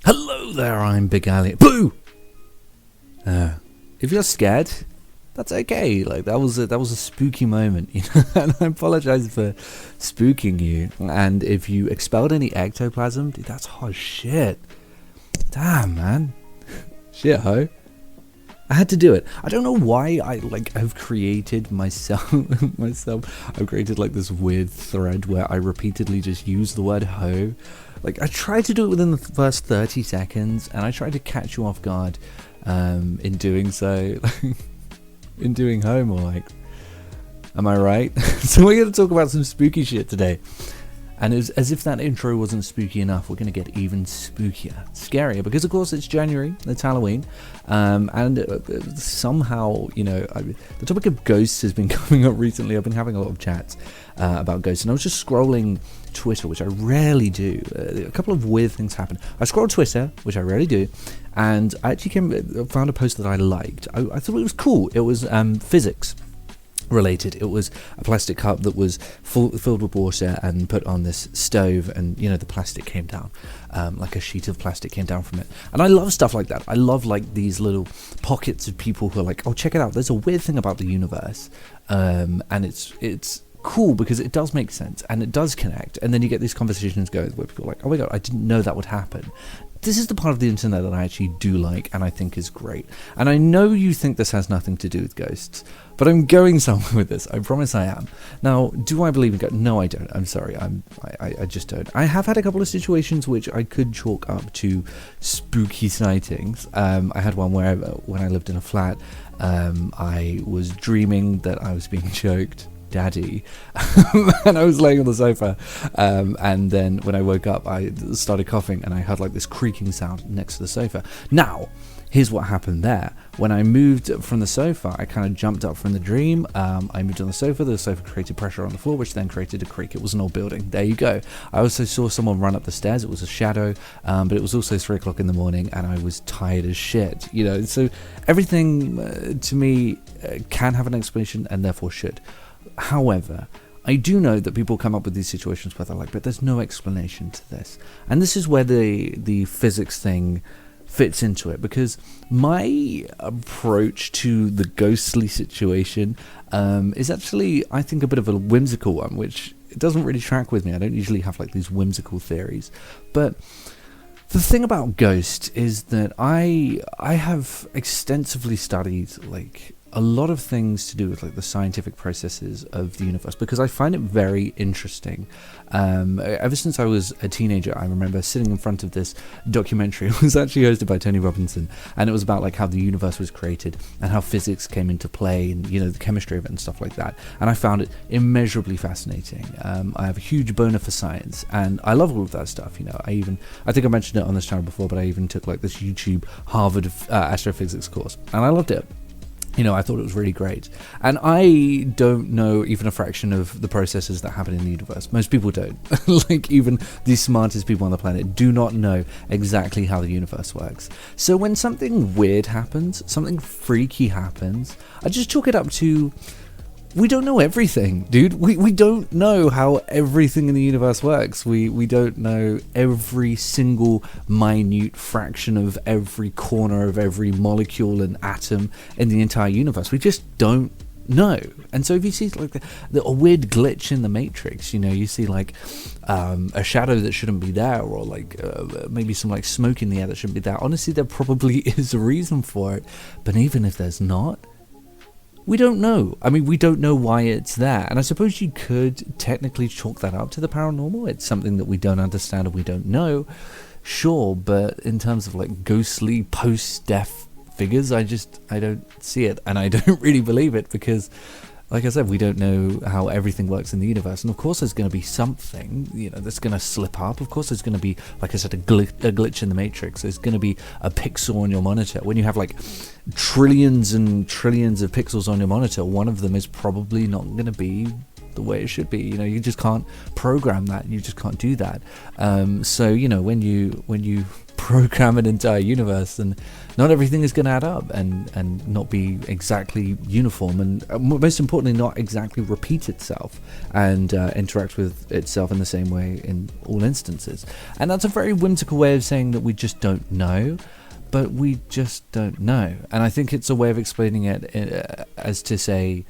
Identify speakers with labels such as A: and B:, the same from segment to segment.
A: Hello there, I'm Big Ali. Boo! If you're scared, that's okay. Like that was a spooky moment, you know. And I apologize for spooking you. And if you expelled any ectoplasm, dude, that's hot shit. Damn, man. Shit, ho. I had to do it. I don't know why I've created myself. I've created like this weird thread where I repeatedly just use the word ho. Like I tried to do it within the first 30 seconds, and I tried to catch you off guard in doing so. In doing ho, more like. Am I right? So we're going to talk about some spooky shit today. And as if that intro wasn't spooky enough, we're going to get even spookier, scarier, because of course it's January, it's Halloween, and somehow, you know, the topic of ghosts has been coming up recently. I've been having a lot of chats about ghosts, and I was just scrolling Twitter, which I rarely do. A couple of weird things happened. I scrolled Twitter, which I rarely do, and I actually found a post that I liked. I thought it was cool. It was physics related. It was a plastic cup that was filled with water and put on this stove, and you know the plastic came down, like a sheet of plastic came down from it. And I love stuff like that. I love like these little pockets of people who are like, oh, check it out, there's a weird thing about the universe, and it's cool because it does make sense and it does connect, and then you get these conversations going where people are like, oh my god, I didn't know that would happen. This is the part of the internet that I actually do like and I think is great. And I know you think this has nothing to do with ghosts, but I'm going somewhere with this. I promise I am. Now, do I believe in ghosts? No, I don't. I'm sorry. I just don't. I have had a couple of situations which I could chalk up to spooky sightings. I had one where when I lived in a flat, I was dreaming that I was being choked. Daddy. And I was laying on the sofa, and then when I woke up I started coughing and I heard like this creaking sound next to the sofa. Now here's what happened there. When I moved from the sofa, I kind of jumped up from the dream. I moved on the sofa created pressure on the floor, which then created a creak. It was an old building. There you go. I also saw someone run up the stairs. It was a shadow, but it was also 3 o'clock in the morning and I was tired as shit, you know. So everything to me can have an explanation and therefore should. However, I do know that people come up with these situations where they're like, but there's no explanation to this. And this is where the physics thing fits into it, because my approach to the ghostly situation is actually, I think, a bit of a whimsical one, which it doesn't really track with me. I don't usually have like these whimsical theories. But the thing about ghosts is that I have extensively studied like a lot of things to do with like the scientific processes of the universe, because I find it very interesting. Ever since I was a teenager, I remember sitting in front of this documentary. It was actually hosted by Tony Robinson, and it was about like how the universe was created and how physics came into play, and you know the chemistry of it and stuff like that. And I found it immeasurably fascinating. I have a huge boner for science, and I love all of that stuff. You know, I think I mentioned it on this channel before, but I even took like this YouTube Harvard astrophysics course, and I loved it. You know, I thought it was really great. And I don't know even a fraction of the processes that happen in the universe. Most people don't. Like, even the smartest people on the planet do not know exactly how the universe works. So when something weird happens, something freaky happens, I just chalk it up to, we don't know everything, dude. We don't know how everything in the universe works. We don't know every single minute fraction of every corner of every molecule and atom in the entire universe. We just don't know. And so if you see like a weird glitch in the Matrix, you know, you see like a shadow that shouldn't be there, or like maybe some like smoke in the air that shouldn't be there. Honestly, there probably is a reason for it. But even if there's not, we don't know. I mean, we don't know why it's there. And I suppose you could technically chalk that up to the paranormal. It's something that we don't understand and we don't know. Sure, but in terms of like ghostly post-death figures, I don't see it. And I don't really believe it because, like I said, we don't know how everything works in the universe. And of course there's going to be something, you know, that's going to slip up. Of course there's going to be, like I said, a glitch in the Matrix. There's going to be a pixel on your monitor. When you have like trillions and trillions of pixels on your monitor, one of them is probably not going to be the way it should be. You know, you just can't program that. You just can't do that. So, you know, when you program an entire universe, and not everything is going to add up and not be exactly uniform, and most importantly, not exactly repeat itself and interact with itself in the same way in all instances. And that's a very whimsical way of saying that we just don't know, but we just don't know. And I think it's a way of explaining it as to say,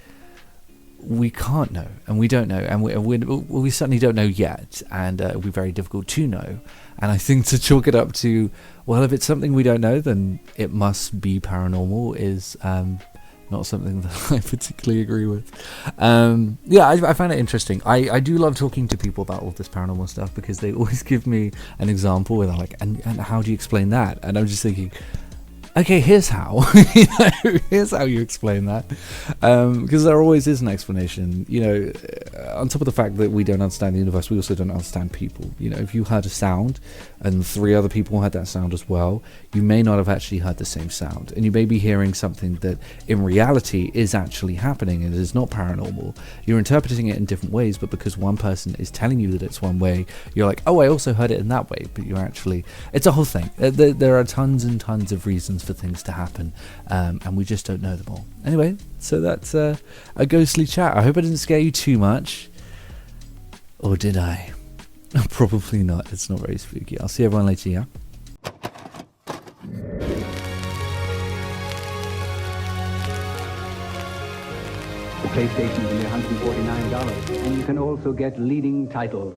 A: we can't know, and we don't know, and we certainly don't know yet, and it'll be very difficult to know. And I think to chalk it up to, well, if it's something we don't know, then it must be paranormal, is not something that I particularly agree with. I find it interesting. I do love talking to people about all this paranormal stuff, because they always give me an example where they're like, and how do you explain that? And I'm just thinking, okay, here's how. Here's how you explain that, because there always is an explanation. On top of the fact that we don't understand the universe, we also don't understand people. If you heard a sound and 3 other people heard that sound as well, you may not have actually heard the same sound, and you may be hearing something that in reality is actually happening and it is not paranormal. You're interpreting it in different ways, but because one person is telling you that it's one way, you're like, oh, I also heard it in that way, but it's a whole thing. There are tons and tons of reasons for things to happen, and we just don't know them all. Anyway, so that's a ghostly chat. I hope I didn't scare you too much, or did I? Probably not. It's not very spooky. I'll see everyone later, yeah?
B: The PlayStation is only $149, and you can also get leading titles.